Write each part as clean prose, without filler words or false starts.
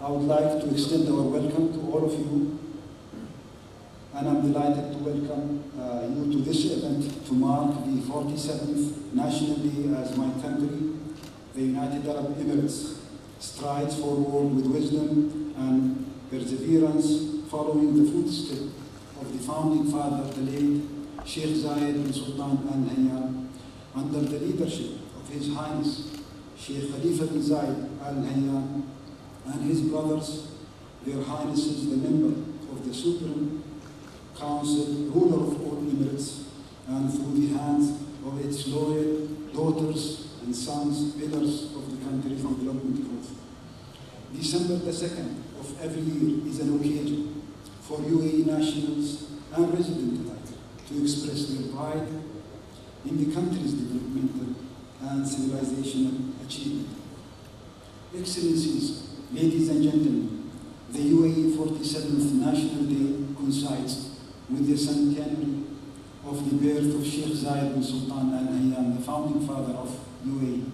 I would like to extend our welcome to all of you, and I'm delighted to welcome you to this event to mark the 47th National Day as my country, the United Arab Emirates, strides forward with wisdom and perseverance following the footsteps of the founding father, the late Sheikh Zayed bin Sultan Al Nahyan, under the leadership of His Highness Sheikh Khalifa bin Zayed Al Nahyan and his brothers, their Highnesses, the member of the Supreme Council, ruler of all Emirates, and through the hands of its loyal daughters and sons, pillars of the country's development growth. December the 2nd of every year is an occasion for UAE nationals and residents alike to express their pride in the country's developmental and civilizational achievement. Excellencies, ladies and gentlemen, the UAE 47th National Day coincides with the centenary of the birth of Sheikh Zayed bin Sultan Al Nahyan, the founding father of UAE,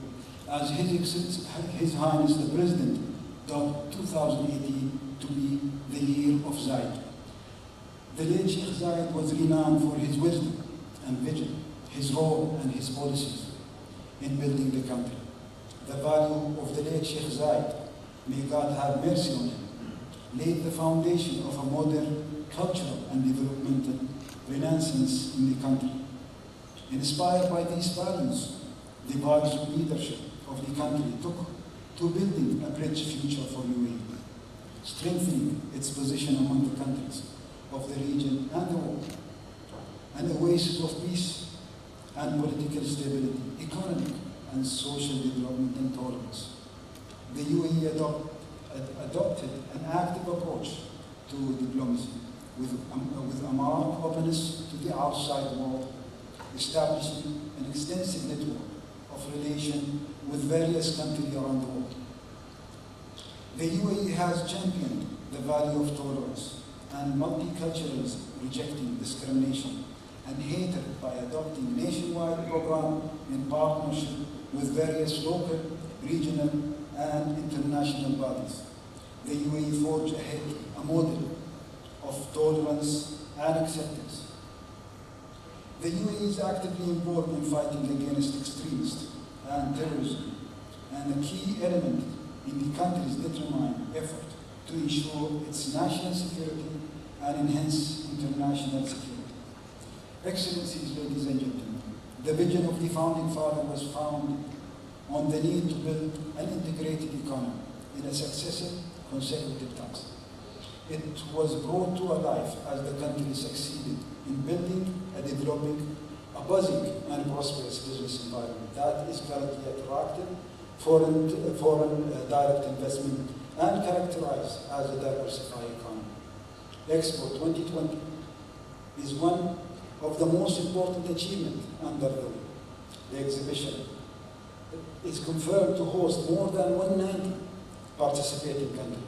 as His Highness the President dubbed 2018 to be the year of Zayed. The late Sheikh Zayed was renowned for his wisdom and vision, his role and his policies in building the country. The value of the late Sheikh Zayed, may God have mercy on him, laid the foundation of a modern cultural and developmental renaissance in the country. Inspired by these values, the values of leadership of the country took to building a bridge future for UAE, strengthening its position among the countries of the region and the world, an oasis of peace and political stability, economic and social development and tolerance. The UAE adopted an active approach to diplomacy with a marked openness to the outside world, establishing an extensive network of relations with various countries around the world. The UAE has championed the value of tolerance and multiculturalism, rejecting discrimination and hatred by adopting nationwide programs in partnership with various local, regional, and international bodies. The UAE forged ahead a model of tolerance and acceptance. The UAE is actively involved in fighting against extremists and terrorism, and a key element in the country's determined effort to ensure its national security and enhance international security. Excellencies, ladies and gentlemen, the vision of the founding father was founded on the need to build an integrated economy in a successive, consecutive times. It was brought to life as the country succeeded in building and developing a buzzing and prosperous business environment that is currently attracting foreign direct investment and characterized as a diversified economy. Expo 2020 is one of the most important achievements under the way. The exhibition is confirmed to host more than 190 participating countries.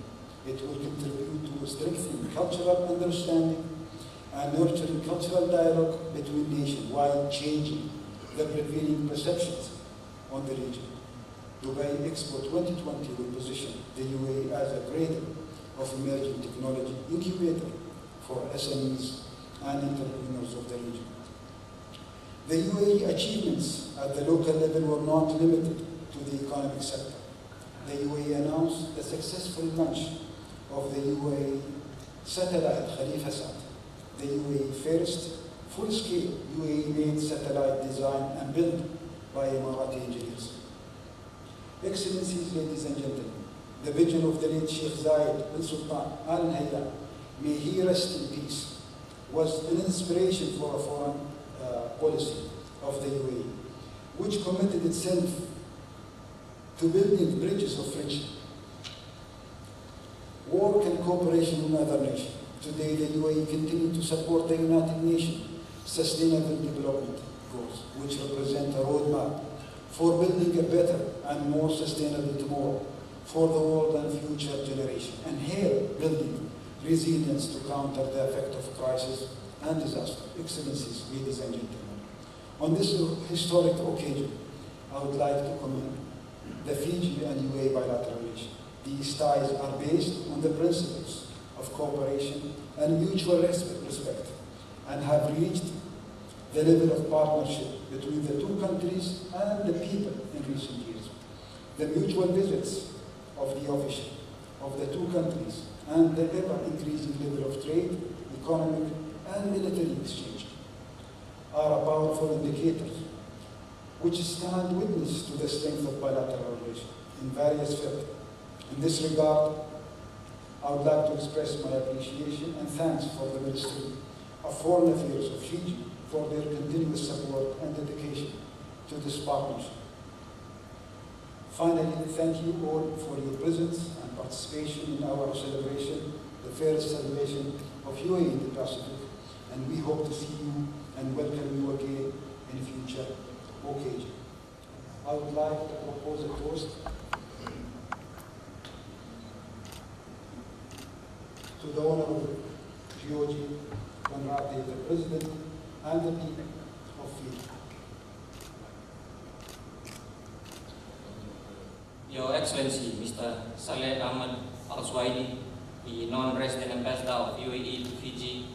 It will contribute to strengthening cultural understanding and nurturing cultural dialogue between nations while changing the prevailing perceptions on the region. Dubai Expo 2020 will position the UAE as a cradle of emerging technology incubator for SMEs and entrepreneurs of the region. The UAE achievements at the local level were not limited to the economic sector. The UAE announced the successful launch of the UAE satellite Khalifa-Sat, the UAE first full-scale UAE-made satellite designed and built by Emirati engineers. Excellencies, ladies and gentlemen, the vision of the late Sheikh Zayed bin Sultan Al Nahyan, may he rest in peace, was an inspiration for a foreign policy of the UAE, which committed itself to building bridges of friendship, work and cooperation with other nations. Today, the UAE continues to support the United Nations Sustainable Development Goals, which represent a roadmap for building a better and more sustainable tomorrow for the world and future generations, and help building resilience to counter the effect of crisis and disaster. Excellencies, ladies and gentlemen, on this historic occasion, I would like to commend the Fiji and UAE bilateral relations These ties are based on the principles of cooperation and mutual respect, and have reached the level of partnership between the two countries and the people in recent years. The mutual visits of the officials of the two countries and the ever-increasing level of trade, economic, and military exchange are a powerful indicator which stand witness to the strength of bilateral relations in various fields. In this regard, I would like to express my appreciation and thanks for the Ministry of Foreign Affairs of Fiji for their continuous support and dedication to this partnership. Finally, thank you all for your presence and participation in our celebration, the first celebration of UAE in the Pacific, and we hope to see you and welcome you again in future occasion. I would like to propose a toast to the Honorable Jioji Konusi, the President, and the people of Fiji. Your Excellency Mr. Saleh Ahmed Alsuwaidi, the non-resident ambassador of UAE to Fiji,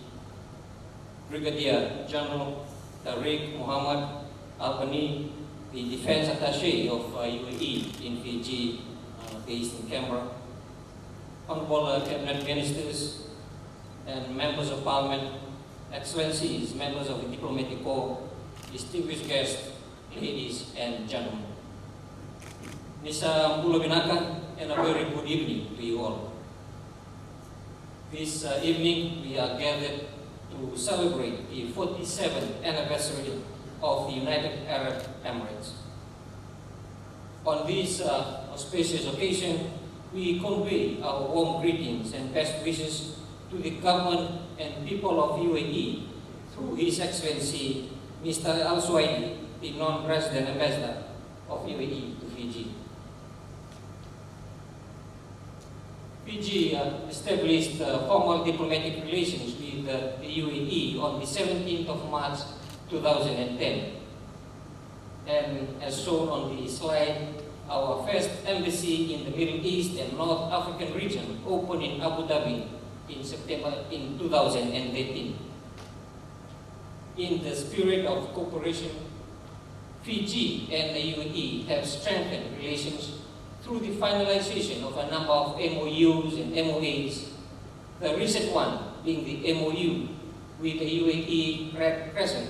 Brigadier General Tariq Muhammad Albani, the Defense Attaché of UAE in Fiji, based in Canberra, Honorable Cabinet Ministers and Members of Parliament, Excellencies, Members of the Diplomatic Corps, distinguished guests, ladies and gentlemen. Nisa Pulau Binakan, and a very good evening to you all. This evening we are gathered to celebrate the 47th anniversary of the United Arab Emirates. On this auspicious occasion, we convey our warm greetings and best wishes to the government and people of UAE through His Excellency Mr. Alsuwaidi, the non-resident ambassador of UAE to Fiji. Fiji established formal diplomatic relations with the UAE on the 17th of March 2010. And as shown on the slide, our first embassy in the Middle East and North African region opened in Abu Dhabi in September 2018. In the spirit of cooperation, Fiji and the UAE have strengthened relations through the finalization of a number of MOUs and MOAs, the recent one being the MOU with the UAE Red Crescent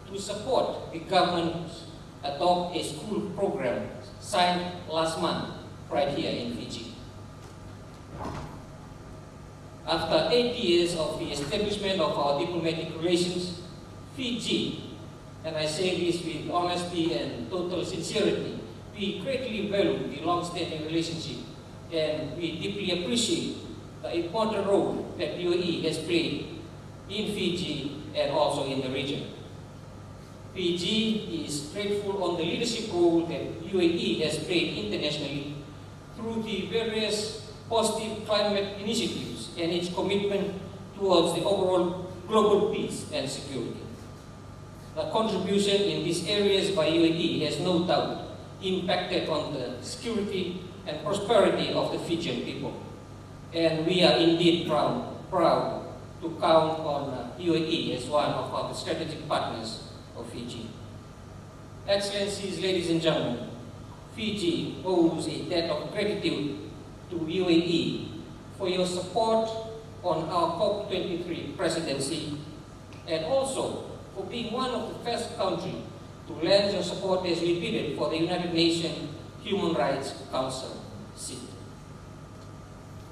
to support the government's Adopt a School program signed last month right here in Fiji. After 8 years of the establishment of our diplomatic relations, Fiji, and I say this with honesty and total sincerity, we greatly value the long-standing relationship and we deeply appreciate the important role that UAE has played in Fiji and also in the region. Fiji is grateful on the leadership role that UAE has played internationally through the various positive climate initiatives and its commitment towards the overall global peace and security. The contribution in these areas by UAE has no doubt impacted on the security and prosperity of the Fijian people. And we are indeed proud to count on UAE as one of our strategic partners of Fiji. Excellencies, ladies and gentlemen, Fiji owes a debt of gratitude to UAE for your support on our COP23 presidency and also for being one of the first countries to lend your support as we bid for the United Nations Human Rights Council seat.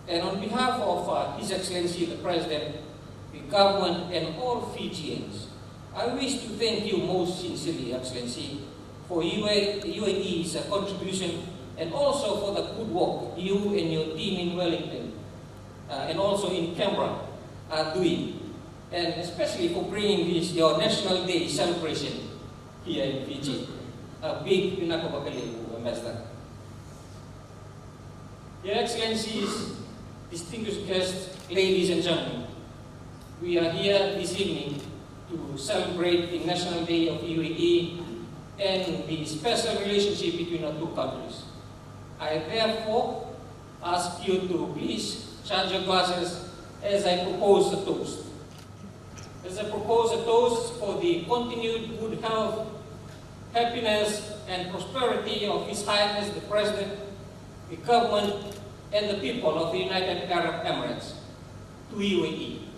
And on behalf of His Excellency the President, the government and all Fijians, I wish to thank you most sincerely, Excellency, for UAE's contribution and also for the good work you and your team in Wellington and also in Canberra are doing, and especially for bringing this, your National Day celebration here in Fiji. A big pinakabakalimu, Ambassador. Your Excellencies, distinguished guests, ladies and gentlemen, we are here this evening to celebrate the National Day of UAE and the special relationship between our two countries. I therefore ask you to please charge your glasses as I propose a toast. As I propose a toast for the continued good health, happiness, and prosperity of His Highness the President, the government, and the people of the United Arab Emirates, to UAE.